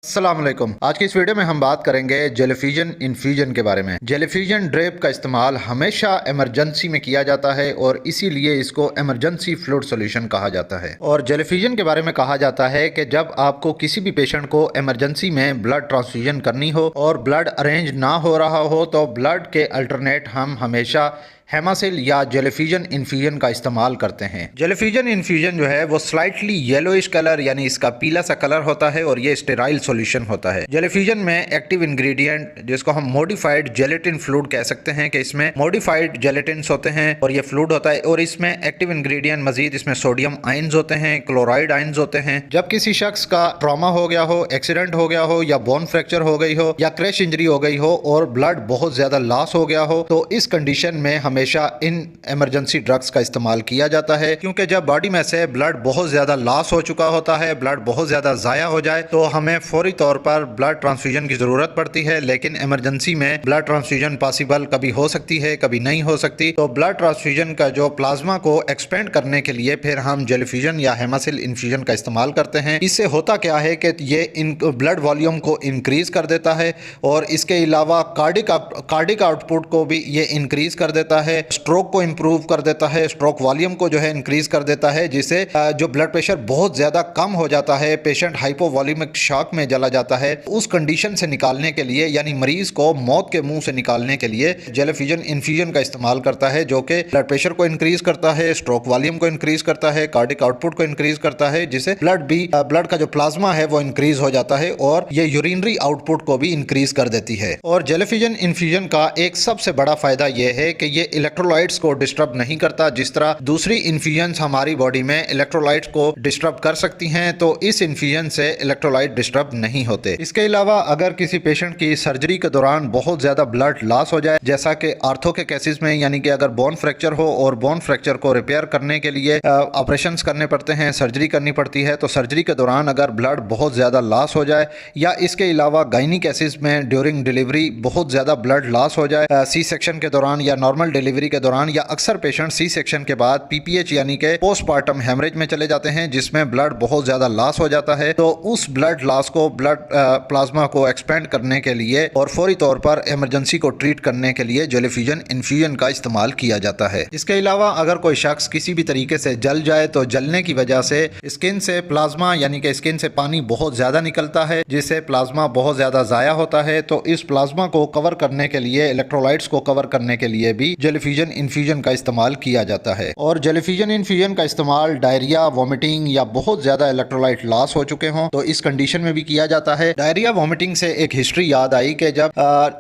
अस्सलाम वालेकुम। आज की इस वीडियो में हम बात करेंगे जेलिफिजन इन्फ्यूजन के बारे में। जेलिफिजन ड्रिप का इस्तेमाल हमेशा इमरजेंसी में किया जाता है और इसीलिए इसको इमरजेंसी फ्लूइड सॉल्यूशन कहा जाता है। और जेलिफिजन के बारे में कहा जाता है कि जब आपको किसी भी पेशेंट को इमरजेंसी में ब्लड ट्रांसफ्यूजन करनी हो और ब्लड अरेंज ना हो रहा हो तो ब्लड के अल्टरनेट हम हमेशा हेमासिल या जेलिफिजन इन्फ्यूजन का इस्तेमाल करते हैं। जेलिफिजन इन्फ्यूजन जो है वो स्लाइटली येलोइश कलर यानी इसका पीला सा कलर होता है और ये स्टेराइल सॉल्यूशन होता है। जेलिफिजन में एक्टिव इंग्रेडिएंट जिसको हम मॉडिफाइड जेलेटिन फ्लूइड कह सकते हैं कि इसमें मॉडिफाइड जेलेटिन्स होते हैं और ये फ्लूइड होता है और इसमें एक्टिव इंग्रेडिएंट मजीद इसमें सोडियम आयंस होते हैं, क्लोराइड आयंस होते हैं। जब किसी शख्स का ट्रॉमा हो गया हो, एक्सीडेंट हो गया हो या बोन फ्रैक्चर हो गई हो या क्रैश इंजरी हो गई हो और ब्लड बहुत ज्यादा लॉस हो गया हो तो इस कंडीशन में हमेशा इन इमरजेंसी ड्रग्स का इस्तेमाल किया जाता है, क्योंकि जब बॉडी में से ब्लड बहुत ज्यादा लॉस हो चुका होता है, ब्लड बहुत ज्यादा जाया हो जाए तो हमें फौरी तौर पर ब्लड ट्रांसफ्यूजन की जरूरत पड़ती है। लेकिन इमरजेंसी में ब्लड ट्रांसफ्यूजन पॉसिबल कभी हो सकती है, कभी नहीं हो सकती। तो ब्लड ट्रांसफ्यूजन का जो प्लाज्मा को एक्सपेंड करने के लिए फिर हम जेलिफिजन या हेमासिल इन्फ्यूजन का इस्तेमाल करते हैं। इससे होता क्या है कि ये इन ब्लड वॉल्यूम को इंक्रीज कर देता है और इसके अलावा कार्डिक आउटपुट को भी ये इंक्रीज कर देता है, स्ट्रोक को इंप्रूव कर देता है, स्ट्रोक वॉल्यूम को जो है इंक्रीज कर देता है, जिससे जो ब्लड प्रेशर बहुत ज्यादा कम हो जाता है, पेशेंट हाइपोवॉल्यूमिक शॉक में चला जाता है, उस कंडीशन से निकालने के लिए यानी मरीज को मौत के मुंह से निकालने के लिए जेलिफिजन इन्फ्यूजन का इस्तेमाल करता है, जो कि ब्लड प्रेशर को इंक्रीज करता है, स्ट्रोक वॉल्यूम को इंक्रीज करता है, कार्डिक आउटपुट को इंक्रीज करता है, जिससे ब्लड का जो प्लाज्मा है वो इंक्रीज हो जाता है और ये यूरिनरी आउटपुट को भी इंक्रीज कर देती है। और जेलिफिजन इन्फ्यूजन का एक सबसे बड़ा फायदा यह है कि ये इलेक्ट्रोलाइट्स को डिस्टर्ब नहीं करता। जिस तरह दूसरी इन्फ्यूजन हमारी बॉडी में इलेक्ट्रोलाइट्स को डिस्टर्ब कर सकती हैं तो इस इन्फ्यूजन से इलेक्ट्रोलाइट डिस्टर्ब नहीं होते। इसके अलावा अगर किसी पेशेंट की सर्जरी के दौरान बहुत ज्यादा ब्लड लॉस हो जाए, जैसा कि आर्थो के केसेस में, यानी कि अगर बोन फ्रैक्चर हो और बोन फ्रैक्चर को रिपेयर करने के लिए ऑपरेशन करने पड़ते हैं, सर्जरी करनी पड़ती है, तो सर्जरी के दौरान अगर ब्लड बहुत ज्यादा लॉस हो जाए या इसके अलावा गायनी केसेस में ड्यूरिंग डिलीवरी बहुत ज्यादा ब्लड लॉस हो जाए, सी सेक्शन के दौरान या नॉर्मल डिलीवरी के दौरान, या अक्सर पेशेंट सी सेक्शन के बाद पीपीएच यानी कि पोस्टमार्टम हेमरेज में चले जाते हैं जिसमें ब्लड बहुत ज्यादा लॉस हो जाता है, तो उस ब्लड लॉस को ब्लड प्लाज्मा को एक्सपेंड करने के लिए और फौरी तौर पर इमरजेंसी को ट्रीट करने के लिए जेलिफिजन इन्फ्यूजन का इस्तेमाल किया जाता है। इसके अलावा अगर कोई शख्स किसी भी तरीके से जल जाए तो जलने की वजह से स्किन से प्लाज्मा यानी कि स्किन से पानी बहुत ज्यादा निकलता है, जिससे प्लाज्मा बहुत ज्यादा जाया होता है। तो इस प्लाज्मा को कवर करने के लिए, इलेक्ट्रोलाइट्स को कवर करने के लिए भी जेलिफिजन इन्फ्यूजन का इस्तेमाल किया जाता है। और जेलिफिजन इन्फ्यूजन का इस्तेमाल डायरिया, वॉमिटिंग या बहुत ज्यादा इलेक्ट्रोलाइट लॉस हो चुके हों तो इस कंडीशन में भी किया जाता है। डायरिया वॉमिटिंग से एक हिस्ट्री याद आई कि जब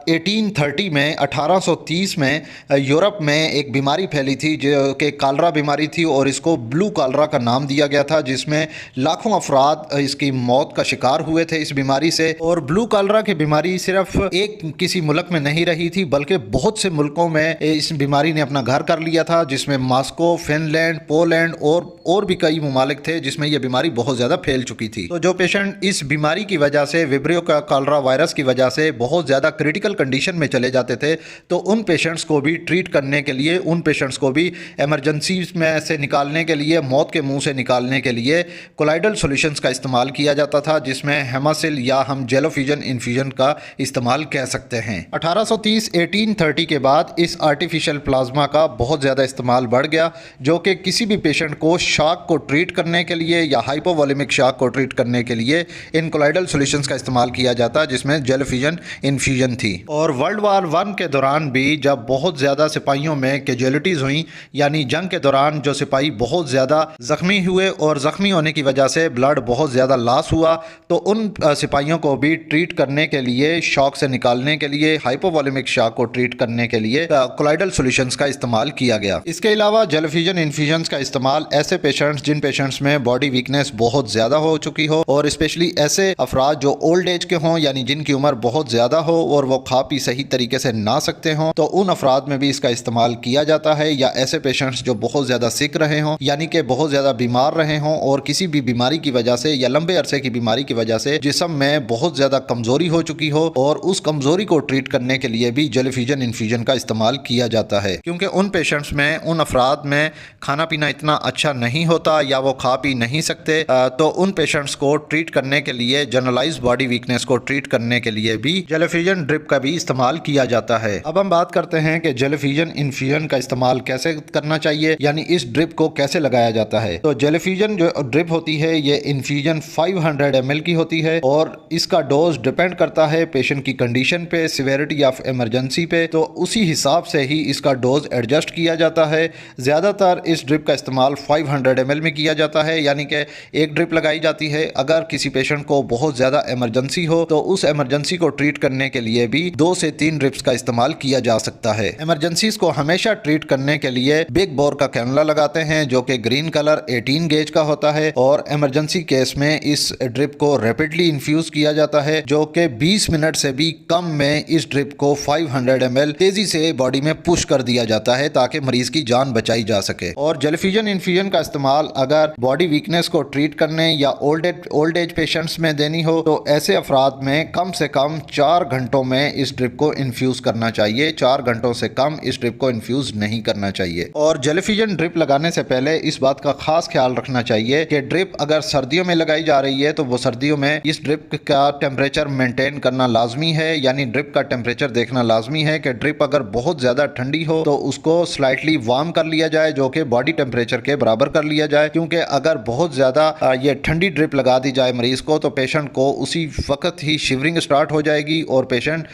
1830 में 1830 में यूरोप में एक बीमारी फैली थी जो कि कालरा बीमारी थी और इसको ब्लू कालरा का नाम दिया गया था, जिसमें लाखों अफराद इसकी मौत का शिकार हुए थे इस बीमारी से। और ब्लू कालरा की बीमारी सिर्फ एक किसी मुल्क में नहीं रही थी बल्कि बहुत से मुल्कों में इस बीमारी ने अपना घर कर लिया था, जिसमें मॉस्को, फिनलैंड, पोलैंड और भी कई ममालिक थे जिसमें यह बीमारी बहुत ज्यादा फैल चुकी थी। तो जो पेशेंट इस बीमारी की वजह से, विब्रियो का कालरा वायरस की वजह से बहुत ज्यादा क्रिटिकल कंडीशन में चले जाते थे, तो उन पेशेंट्स को भी ट्रीट करने के लिए, उन पेशेंट्स को भी इमरजेंसी में से निकालने के लिए, मौत के मुंह से निकालने के लिए कोलाइडल सॉल्यूशंस का इस्तेमाल किया जाता था, जिसमें हेमासिल या हम जेलिफिजन इन्फ्यूजन का इस्तेमाल कह सकते हैं। 1830 के बाद इस आर्टिफिशियल प्लाज्मा का बहुत ज़्यादा इस्तेमाल बढ़ गया, जो कि किसी भी पेशेंट को शॉक को ट्रीट करने के लिए या हाइपोवॉल्यूमिक शॉक को ट्रीट करने के लिए इन कोलाइडल सॉल्यूशंस का इस्तेमाल किया जाता, जिसमें जेलिफिजन इन्फ्यूजन थी। और वर्ल्ड वार 1 के दौरान भी जब बहुत ज़्यादा सिपाहियों में कैजुअलिटीज़ हुई, यानी जंग के दौरान जो सिपाही बहुत ज़्यादा ज़ख्मी हुए और ज़ख्मी होने की वजह से ब्लड बहुत ज़्यादा लॉस हुआ, तो उन सिपाहियों को भी ट्रीट करने के लिए, शॉक से निकालने के लिए, हाइपोवॉल्यूमिक शॉक को ट्रीट करने के लिए कोलाइडल सॉल्यूशंस का इस्तेमाल किया गया। इसके अलावा जेलिफिजन इन्फ्यूजन का इस्तेमाल ऐसे पेशेंट्स, जिन पेशेंट्स में बॉडी वीकनेस बहुत ज़्यादा हो चुकी हो और स्पेशली ऐसे अफराद जो ओल्ड एज के हों, यानी जिनकी उम्र बहुत ज़्यादा हो और वो खा पी सही तरीके से ना सकते हों, तो उन अफराद में भी इसका इस्तेमाल किया जाता है। या ऐसे पेशेंट्स जो बहुत ज़्यादा सिक रहे हों, यानी कि बहुत ज़्यादा बीमार रहे हों और किसी भी बीमारी की वजह से या लंबे अरसे की बीमारी की वजह से जिस्म में बहुत ज़्यादा कमज़ोरी हो चुकी हो, और उस कमज़ोरी को ट्रीट करने के लिए भी जेलिफिजन इन्फ्यूजन का इस्तेमाल किया जाता है। जाता है, क्योंकि उन पेशेंट्स में, उन अफराद में खाना पीना इतना अच्छा नहीं होता या वो खा पी नहीं सकते, तो उन पेशेंट्स को ट्रीट करने के लिए, जनरलाइज बॉडी वीकनेस को ट्रीट करने के लिए भी जेलिफिजन ड्रिप का भी इस्तेमाल किया जाता है। अब हम बात करते हैं कि जेलिफिजन इन्फ्यूजन का इस्तेमाल कैसे करना चाहिए, यानी इस ड्रिप को कैसे लगाया जाता है। तो जेलिफिजन जो ड्रिप होती है ये इन्फ्यूजन 500 ml की होती है और इसका डोज डिपेंड करता है पेशेंट की कंडीशन पे, सिवियरिटी ऑफ इमरजेंसी पे, तो उसी हिसाब से ही इसका डोज एडजस्ट किया जाता है। ज़्यादातर इस ड्रिप का इस्तेमाल 500 ml में किया जाता है, यानी कि एक ड्रिप लगाई जाती है। अगर किसी पेशेंट को बहुत ज़्यादा इमरजेंसी हो तो उस इमरजेंसी को ट्रीट करने के लिए भी 2 से 3 ड्रिप्स का इस्तेमाल किया जा सकता है। इमरजेंसीज को हमेशा ट्रीट करने के लिए बिग बोर का कैनुला लगाते हैं जो कि ग्रीन कलर 18 गेज का होता है और इमरजेंसी केस में इस ड्रिप को रैपिडली इन्फ्यूज किया जाता है, जो कि 20 मिनट से भी कम में इस ड्रिप को 500 ml तेजी से बॉडी में पुश कर दिया जाता है ताकि मरीज की जान बचाई जा सके। और जेलिफिजन इन्फ्यूजन का इस्तेमाल अगर बॉडी वीकनेस को ट्रीट करने या ओल्ड एज पेशेंट्स में देनी हो तो ऐसे अफराद में कम से कम 4 घंटों में इस ड्रिप को इन्फ्यूज करना चाहिए। 4 घंटों से कम इस ड्रिप को इन्फ्यूज नहीं करना चाहिए। और जेलिफिजन ड्रिप लगाने से पहले इस बात का खास ख्याल रखना चाहिए कि ड्रिप अगर सर्दियों में लगाई जा रही है तो वो सर्दियों में इस ड्रिप का टेम्परेचर मेंटेन करना लाजमी है, यानी ड्रिप का टेम्परेचर देखना लाजमी है कि ड्रिप अगर बहुत ज़्यादा ठंडी हो तो उसको स्लाइटली वार्म कर लिया जाए, जो कि बॉडी टेम्परेचर के बराबर कर लिया जाए, क्योंकि अगर बहुत ज़्यादा ये ठंडी ड्रिप लगा दी जाए मरीज़ को तो पेशेंट को उसी वक्त ही शिवरिंग स्टार्ट हो जाएगी और पेशेंट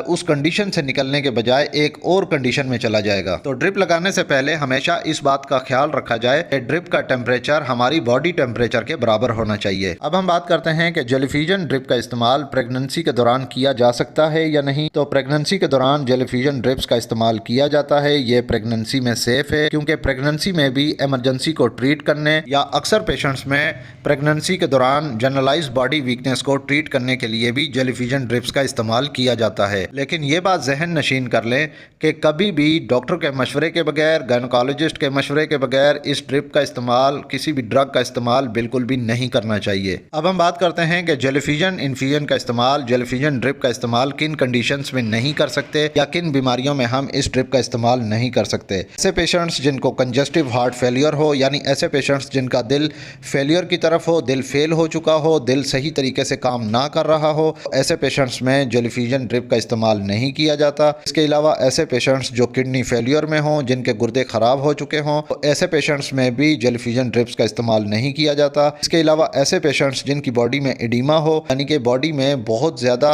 उस कंडीशन से निकलने के बजाय एक और कंडीशन में चला जाएगा। तो ड्रिप लगाने से पहले हमेशा इस बात का ख्याल रखा जाए कि ड्रिप का टेम्परेचर हमारी बॉडी टेम्परेचर के बराबर होना चाहिए। अब हम बात करते हैं कि जेलिफिजन ड्रिप का इस्तेमाल प्रेगनेंसी के दौरान किया जा सकता है या नहीं। तो प्रेगनेंसी के दौरान जेलिफिजन ड्रिप्स का इस्तेमाल किया जाता है। ये प्रेगनेंसी में सेफ है, क्योंकि प्रेगनेंसी में भी इमरजेंसी को ट्रीट करने या अक्सर पेशेंट्स में प्रेगनेंसी के दौरान जनरलाइज बॉडी वीकनेस को ट्रीट करने के लिए भी जेलिफिजन ड्रिप्स का इस्तेमाल किया जाता है। लेकिन ये बात जहन नशीन कर लें कि कभी भी डॉक्टर के मशवरे के बगैर, गायनोकोलॉजिस्ट के मशवरे के बगैर इस ड्रिप का इस्तेमाल, किसी भी ड्रग का इस्तेमाल बिल्कुल भी नहीं करना चाहिए। अब हम बात करते हैं कि जेलिफिजन इन्फ्यूजन का इस्तेमाल, जेलिफिजन ड्रिप का इस्तेमाल किन कंडीशंस में नहीं कर सकते या किन बीमारियों में हम इस ड्रिप का इस्तेमाल नहीं कर सकते। ऐसे पेशेंट्स जिनको कंजस्टिव हार्ट फेलियर हो, यानी ऐसे पेशेंट्स जिनका दिल फेलियर की तरफ हो, दिल फेल हो चुका हो, दिल सही तरीके से काम ना कर रहा हो, ऐसे पेशेंट्स में जेलिफिजन ड्रिप का इस्तेमाल नहीं किया जाता। इसके अलावा ऐसे पेशेंट्स जो किडनी फेलियर में हों, जिनके गुर्दे खराब हो चुके हों, ऐसे पेशेंट्स में भी जेलिफिजन ड्रिप्स का इस्तेमाल नहीं किया जाता। इसके अलावा ऐसे पेशेंट्स जिनकी बॉडी में एडिमा हो, यानी कि बॉडी में बहुत ज़्यादा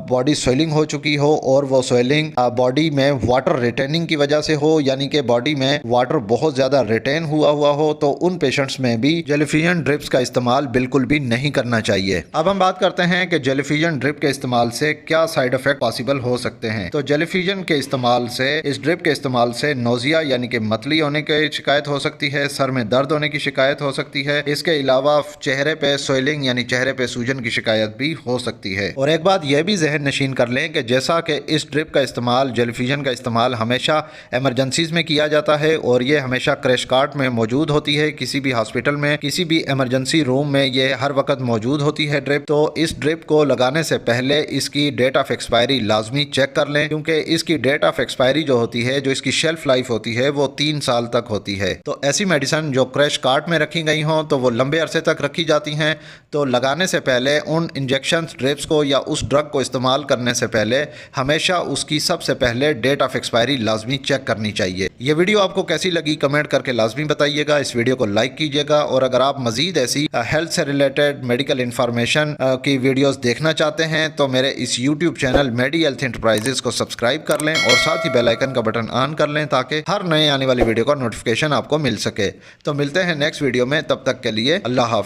बॉडी स्वेलिंग हो चुकी हो और वो स्वेलिंग बॉडी में वाटर रिटेनिंग की वजह से हो, यानी कि बॉडी में वाटर बहुत ज़्यादा रिटेन हुआ हो, तो उन पेशेंट्स में भी जेलिफिजन ड्रिप्स का इस्तेमाल बिल्कुल भी नहीं करना चाहिए। अब हम बात करते हैं कि जेलिफिजन ड्रिप के इस्तेमाल से क्या साइड इफेक्ट पॉसिबल हो सकते हैं। तो जेलिफिजन के इस्तेमाल से, इस ड्रिप के इस्तेमाल से नोजिया यानी कि मतली होने की शिकायत हो सकती है, सर में दर्द होने की शिकायत हो सकती है। इसके अलावा चेहरे पे स्वेलिंग यानी चेहरे पे सूजन की शिकायत भी हो सकती है। और एक बात यह भी जहन नशीन कर लें कि जैसा कि इस ड्रिप का इस्तेमाल, जेलिफिजन का इस्तेमाल हमेशा इमरजेंसीज में किया जाता है और ये हमेशा क्रैश कार्ट में मौजूद होती है, किसी भी हॉस्पिटल में, किसी भी इमरजेंसी रूम में ये हर वक्त मौजूद होती है ड्रिप। तो इस ड्रिप को लगाने से पहले इसकी डेट ऑफ एक्सपायरी लाजमी चेक कर लें, क्योंकि इसकी डेट ऑफ एक्सपायरी जो होती है, जो इसकी शेल्फ लाइफ होती है, वो 3 साल तक होती है। तो ऐसी मेडिसिन जो क्रैश कार्ट में रखी गई हों तो वो लंबे अरसे तक रखी जाती हैं। तो लगाने से पहले उन इंजेक्शन ड्रिप्स को या उस ड्रग को इस्तेमाल करने से पहले हमेशा उसकी सबसे पहले डेट ऑफ एक्सपायरी लाजमी चेक करनी चाहिए। ये वीडियो आपको कैसी लगी कमेंट करके लाजमी बताइएगा। इस वीडियो को लाइक कीजिएगा और अगर आप मजीद ऐसी हेल्थ से रिलेटेड मेडिकल इंफॉर्मेशन की वीडियोस देखना चाहते हैं तो मेरे इस यूट्यूब चैनल मेडी हेल्थ एंटरप्राइजेस को सब्सक्राइब कर लें और साथ ही बेल आइकन का बटन ऑन कर लें ताकि हर नए आने वाली वीडियो का नोटिफिकेशन आपको मिल सके। तो मिलते हैं नेक्स्ट वीडियो में, तब तक के लिए अल्लाह हाफिज़।